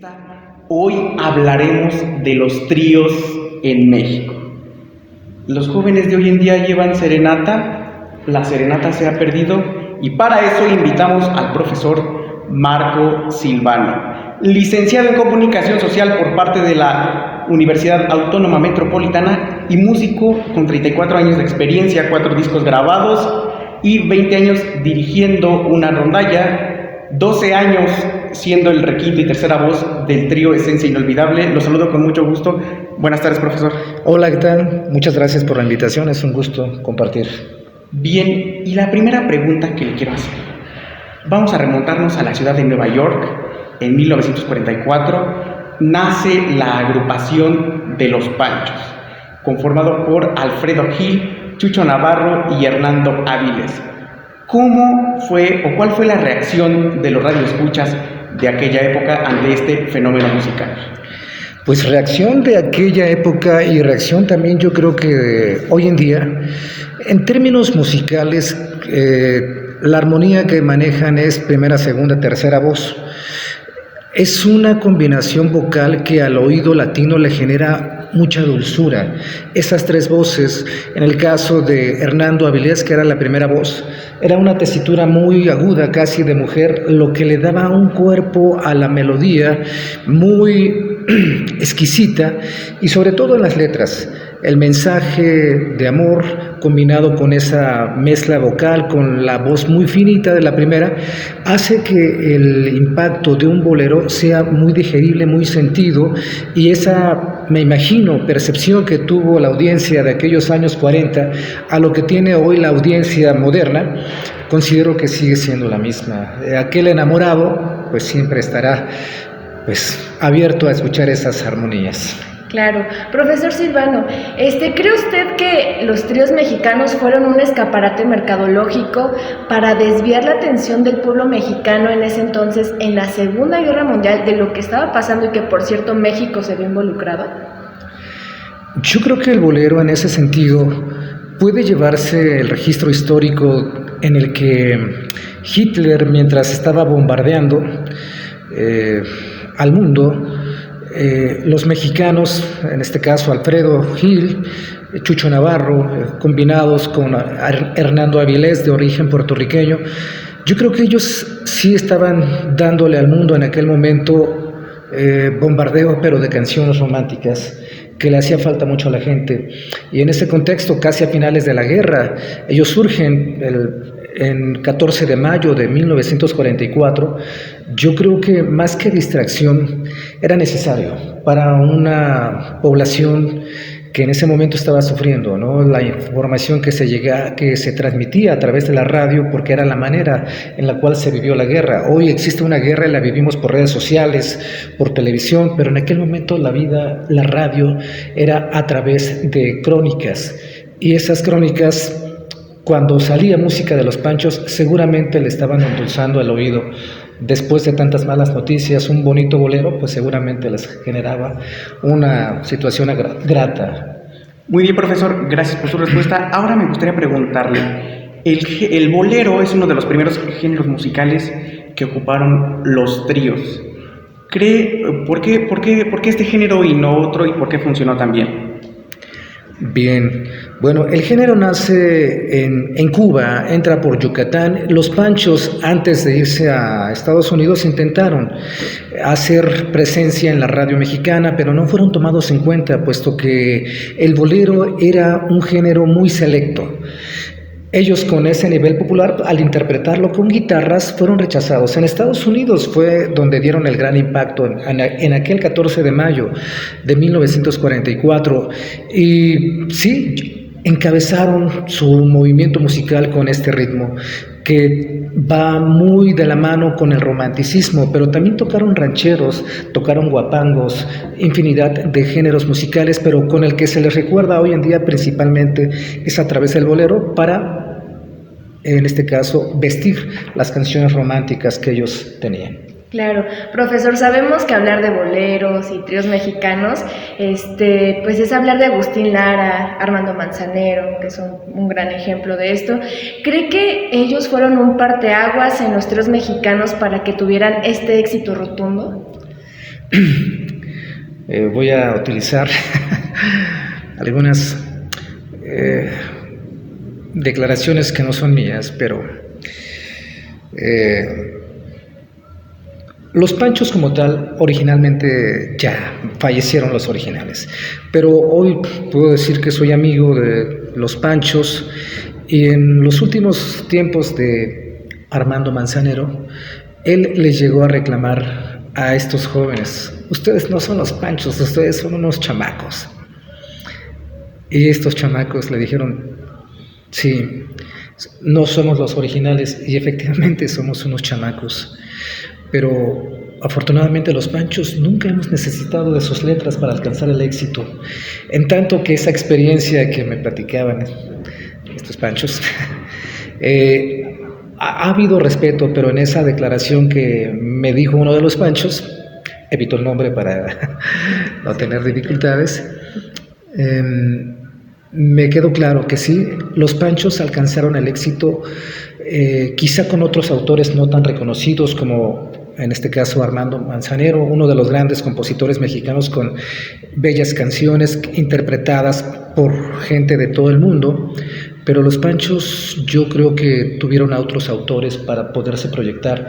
entrevista, hoy hablaremos de los tríos en México. Los jóvenes de hoy en día llevan serenata, la serenata se ha perdido y para eso invitamos al profesor Marco Silvano, licenciado en Comunicación Social por parte de la Universidad Autónoma Metropolitana y músico con 34 años de experiencia, 4 discos grabados y 20 años dirigiendo una rondalla, 12 años siendo el requinto y tercera voz del trío Esencia Inolvidable. Los saludo con mucho gusto. Buenas tardes, profesor. Hola, ¿qué tal? Muchas gracias por la invitación, es un gusto compartir. Bien, y la primera pregunta que le quiero hacer. Vamos a remontarnos a la ciudad de Nueva York. En 1944 nace la agrupación de Los Panchos, conformado por Alfredo Gil, Chucho Navarro y Hernando Avilés. ¿Cómo fue o cuál fue la reacción de los radioescuchas de aquella época ante este fenómeno musical? Pues reacción de aquella época y reacción también yo creo que hoy en día, en términos musicales, la armonía que manejan es primera, segunda, tercera voz. Es una combinación vocal que al oído latino le genera mucha dulzura. Esas tres voces, en el caso de Hernando Avilés, que era la primera voz, era una tesitura muy aguda, casi de mujer, lo que le daba un cuerpo a la melodía muy exquisita y sobre todo en las letras. El mensaje de amor combinado con esa mezcla vocal, con la voz muy finita de la primera, hace que el impacto de un bolero sea muy digerible, muy sentido, y esa, me imagino, percepción que tuvo la audiencia de aquellos años 40 a lo que tiene hoy la audiencia moderna, considero que sigue siendo la misma. Aquel enamorado pues siempre estará abierto a escuchar esas armonías. Claro. Profesor Silvano, ¿cree usted que los tríos mexicanos fueron un escaparate mercadológico para desviar la atención del pueblo mexicano en ese entonces, en la Segunda Guerra Mundial, de lo que estaba pasando y que, por cierto, México se vio involucrado? Yo creo que el bolero, en ese sentido, puede llevarse el registro histórico en el que Hitler, mientras estaba bombardeando al mundo, los mexicanos, en este caso Alfredo Gil, Chucho Navarro, combinados con Hernando Avilés, de origen puertorriqueño, yo creo que ellos sí estaban dándole al mundo en aquel momento bombardeo, pero de canciones románticas, que le hacía falta mucho a la gente. Y en ese contexto, casi a finales de la guerra, ellos surgen en 14 de mayo de 1944, yo creo que más que distracción era necesario para una población que en ese momento estaba sufriendo, ¿no? La información que se transmitía a través de la radio, porque era la manera en la cual se vivió la guerra. Hoy existe una guerra y la vivimos por redes sociales, por televisión, pero en aquel momento la radio era a través de crónicas, y esas crónicas, cuando salía música de Los Panchos, seguramente le estaban endulzando el oído. Después de tantas malas noticias, un bonito bolero, pues seguramente les generaba una situación grata. Muy bien, profesor, gracias por su respuesta. Ahora me gustaría preguntarle, el bolero es uno de los primeros géneros musicales que ocuparon los tríos. ¿Por qué este género y no otro, y por qué funcionó tan bien? Bien, bueno, el género nace en Cuba, entra por Yucatán. Los Panchos, antes de irse a Estados Unidos, intentaron hacer presencia en la radio mexicana, pero no fueron tomados en cuenta, puesto que el bolero era un género muy selecto. Ellos, con ese nivel popular, al interpretarlo con guitarras, fueron rechazados. En Estados Unidos fue donde dieron el gran impacto, en aquel 14 de mayo de 1944. Y sí, encabezaron su movimiento musical con este ritmo, que va muy de la mano con el romanticismo, pero también tocaron rancheros, tocaron guapangos, infinidad de géneros musicales, pero con el que se les recuerda hoy en día principalmente es a través del bolero, para, en este caso, vestir las canciones románticas que ellos tenían. Claro, profesor, sabemos que hablar de boleros y tríos mexicanos, pues es hablar de Agustín Lara, Armando Manzanero, que son un gran ejemplo de esto. ¿Cree que ellos fueron un parteaguas en los tríos mexicanos para que tuvieran este éxito rotundo? Voy a utilizar algunas declaraciones que no son mías, pero los Panchos como tal, originalmente ya fallecieron los originales, pero hoy puedo decir que soy amigo de los Panchos, y en los últimos tiempos de Armando Manzanero, él les llegó a reclamar a estos jóvenes: ustedes no son los Panchos, ustedes son unos chamacos. Y estos chamacos le dijeron: sí, no somos los originales, y efectivamente somos unos chamacos, pero afortunadamente los Panchos nunca hemos necesitado de sus letras para alcanzar el éxito, en tanto que esa experiencia que me platicaban estos Panchos, ha habido respeto, pero en esa declaración que me dijo uno de los Panchos, evito el nombre para no tener dificultades, me quedó claro que sí, los Panchos alcanzaron el éxito, quizá con otros autores no tan reconocidos como en este caso Armando Manzanero, uno de los grandes compositores mexicanos con bellas canciones interpretadas por gente de todo el mundo, pero los Panchos yo creo que tuvieron a otros autores para poderse proyectar,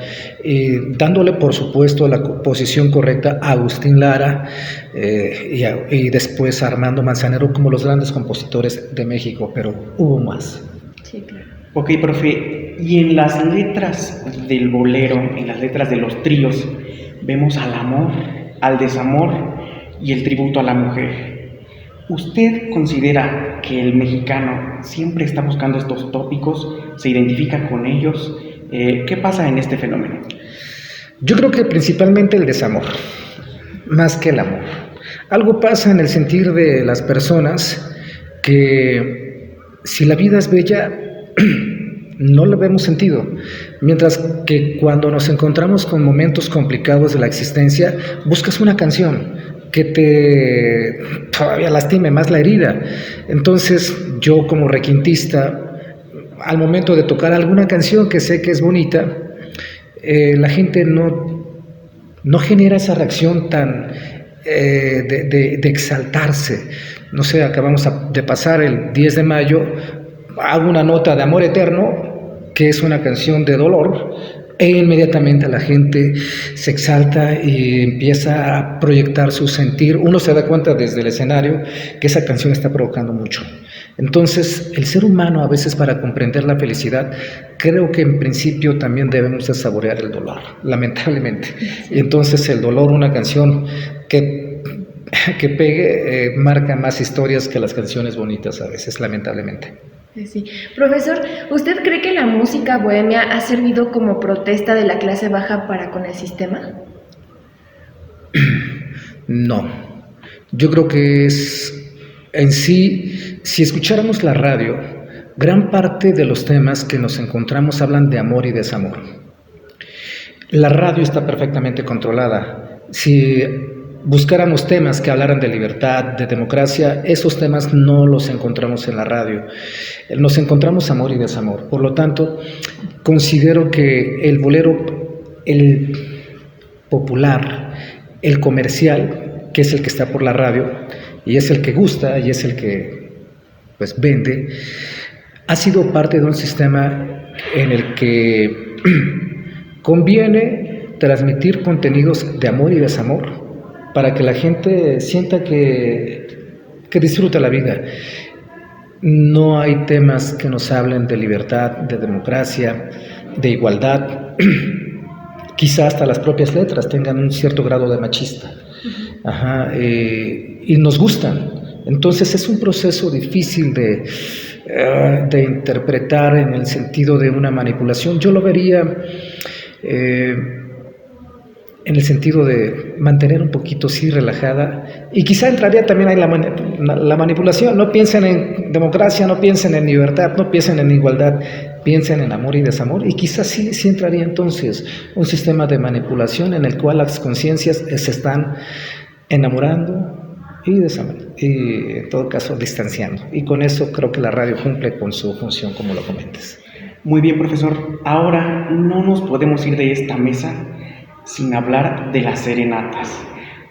dándole por supuesto la posición correcta a Agustín Lara y después a Armando Manzanero como los grandes compositores de México, pero hubo más. Sí, claro. Ok, profe, y en las letras del bolero, en las letras de los tríos, vemos al amor, al desamor y el tributo a la mujer. ¿Usted considera que el mexicano siempre está buscando estos tópicos, se identifica con ellos? ¿Qué pasa en este fenómeno? Yo creo que principalmente el desamor, más que el amor. Algo pasa en el sentir de las personas que si la vida es bella, no le vemos sentido, mientras que cuando nos encontramos con momentos complicados de la existencia, buscas una canción que te todavía lastime más la herida. Entonces yo como requintista, al momento de tocar alguna canción que sé que es bonita, la gente no genera esa reacción tan de exaltarse. No sé, acabamos de pasar el 10 de mayo, hago una nota de Amor Eterno, que es una canción de dolor, e inmediatamente la gente se exalta y empieza a proyectar su sentir. Uno se da cuenta desde el escenario que esa canción está provocando mucho. Entonces, el ser humano a veces, para comprender la felicidad, creo que en principio también debemos de saborear el dolor, lamentablemente. Y entonces el dolor, una canción que pegue, marca más historias que las canciones bonitas a veces, lamentablemente. Sí. Profesor, ¿usted cree que la música bohemia ha servido como protesta de la clase baja para con el sistema? No, yo creo que es en sí, si escucháramos la radio, gran parte de los temas que nos encontramos hablan de amor y desamor. La radio está perfectamente controlada. Si buscáramos temas que hablaran de libertad, de democracia, esos temas no los encontramos en la radio. Nos encontramos amor y desamor. Por lo tanto, considero que el bolero, el popular, el comercial, que es el que está por la radio, y es el que gusta, y es el que pues vende, ha sido parte de un sistema en el que conviene transmitir contenidos de amor y desamor, para que la gente sienta que disfruta la vida. No hay temas que nos hablen de libertad, de democracia, de igualdad. Quizá hasta las propias letras tengan un cierto grado de machista. Y nos gustan. Entonces es un proceso difícil de interpretar en el sentido de una manipulación. Yo lo vería en el sentido de mantener un poquito sí relajada, y quizá entraría también ahí la manipulación. No piensen en democracia, no piensen en libertad, no piensen en igualdad, piensen en amor y desamor, y quizás sí entraría entonces un sistema de manipulación en el cual las conciencias se están enamorando y desamorando, y en todo caso distanciando, y con eso creo que la radio cumple con su función, como lo comentas. Muy bien, profesor. Ahora no nos podemos ir de esta mesa sin hablar de las serenatas.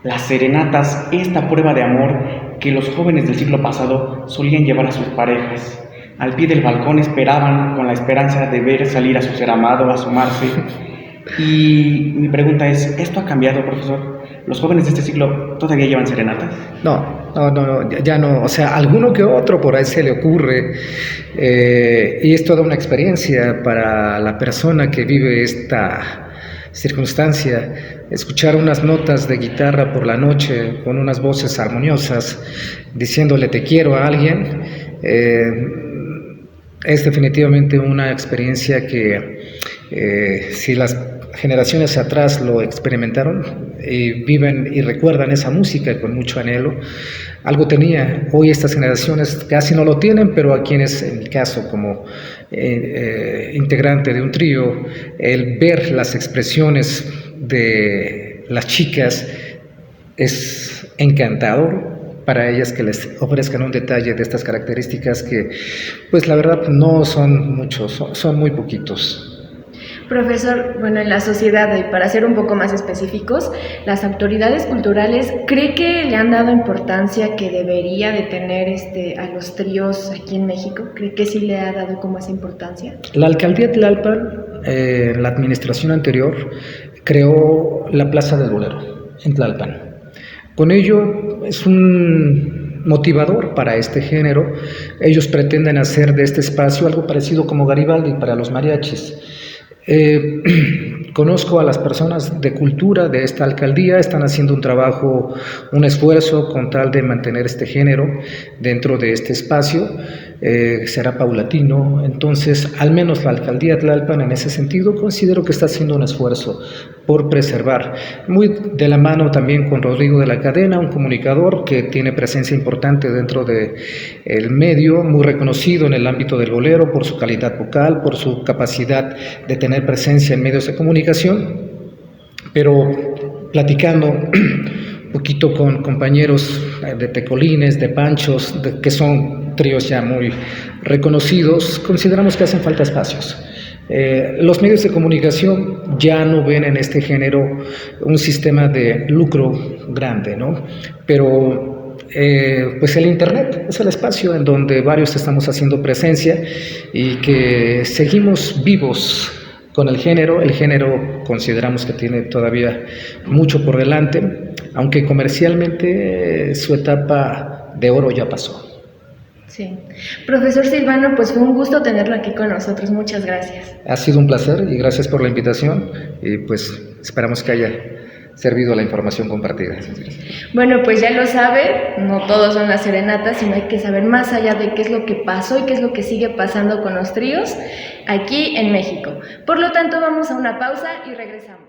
las serenatas, esta prueba de amor que los jóvenes del siglo pasado solían llevar a sus parejas. Al pie del balcón esperaban con la esperanza de ver salir a su ser amado, asomarse. Y mi pregunta es, ¿esto ha cambiado, profesor? ¿Los jóvenes de este siglo todavía llevan serenatas? No, ya no, o sea, alguno que otro por ahí se le ocurre, y es toda una experiencia para la persona que vive esta circunstancia. Escuchar unas notas de guitarra por la noche con unas voces armoniosas diciéndole te quiero a alguien, es definitivamente una experiencia que si las generaciones atrás lo experimentaron y viven y recuerdan esa música con mucho anhelo, algo tenía. Hoy estas generaciones casi no lo tienen, pero a quienes, en mi caso, como integrante de un trío, el ver las expresiones de las chicas es encantador para ellas, que les ofrezcan un detalle de estas características que, pues la verdad, no son muchos, son muy poquitos. Profesor, bueno, en la sociedad, y para ser un poco más específicos, ¿las autoridades culturales cree que le han dado importancia que debería de tener a los tríos aquí en México? ¿Cree que sí le ha dado como esa importancia? La alcaldía de Tlalpan, la administración anterior, creó la Plaza del Bolero en Tlalpan. Con ello es un motivador para este género. Ellos pretenden hacer de este espacio algo parecido como Garibaldi para los mariachis. Conozco a las personas de cultura de esta alcaldía, están haciendo un trabajo, un esfuerzo con tal de mantener este género dentro de este espacio. Será paulatino, entonces al menos la alcaldía de Tlalpan en ese sentido considero que está haciendo un esfuerzo por preservar, muy de la mano también con Rodrigo de la Cadena, un comunicador que tiene presencia importante dentro del medio, muy reconocido en el ámbito del bolero por su calidad vocal, por su capacidad de tener presencia en medios de comunicación, pero platicando un poquito con compañeros de tecolines, de panchos, que son tríos ya muy reconocidos, consideramos que hacen falta espacios. Los medios de comunicación ya no ven en este género un sistema de lucro grande, ¿no? Pero pues el Internet es el espacio en donde varios estamos haciendo presencia y que seguimos vivos con el género. El género consideramos que tiene todavía mucho por delante, aunque comercialmente su etapa de oro ya pasó. Sí. Profesor Silvano, pues fue un gusto tenerlo aquí con nosotros. Muchas gracias. Ha sido un placer y gracias por la invitación y pues esperamos que haya servido la información compartida. Bueno, pues ya lo sabe, no todos son las serenatas, sino hay que saber más allá de qué es lo que pasó y qué es lo que sigue pasando con los tríos aquí en México. Por lo tanto, vamos a una pausa y regresamos.